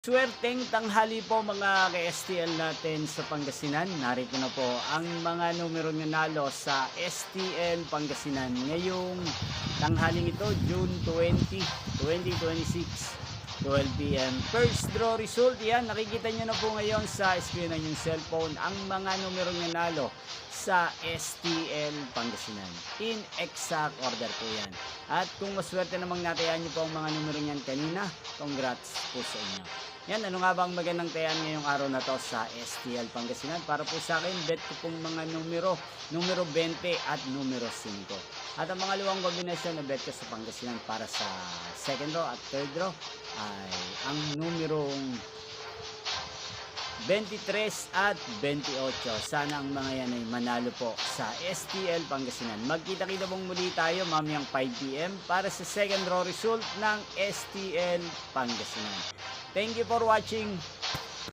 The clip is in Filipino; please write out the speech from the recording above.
Swerteng tanghali po mga ka-STL natin sa Pangasinan. Narito na po ang mga numero nanalo sa STL Pangasinan ngayong tanghaling ito, June 20, 2026, 12 p.m. First draw result, yan, nakikita nyo na po ngayon sa screen ng yung cellphone ang mga numero nanalo sa STL Pangasinan. In exact order po yan. At kung maswerte namang natayaan nyo po ang mga numero niyan kanina, congrats po sa inyo. Yan, ano nga ba ang magandang tayan ngayong araw na to sa STL Pangasinan? Para po sa akin, bet ko pong mga numero 20 at numero 5. At ang mga luwang kombinasyon na bet ko sa Pangasinan para sa second row at third row ay ang numerong 23 at 28. Sana ang mga yan ay manalo po sa STL Pangasinan. Magkita-kita pong muli tayo mamayang 5 p.m. para sa second row result ng STL Pangasinan. Thank you for watching.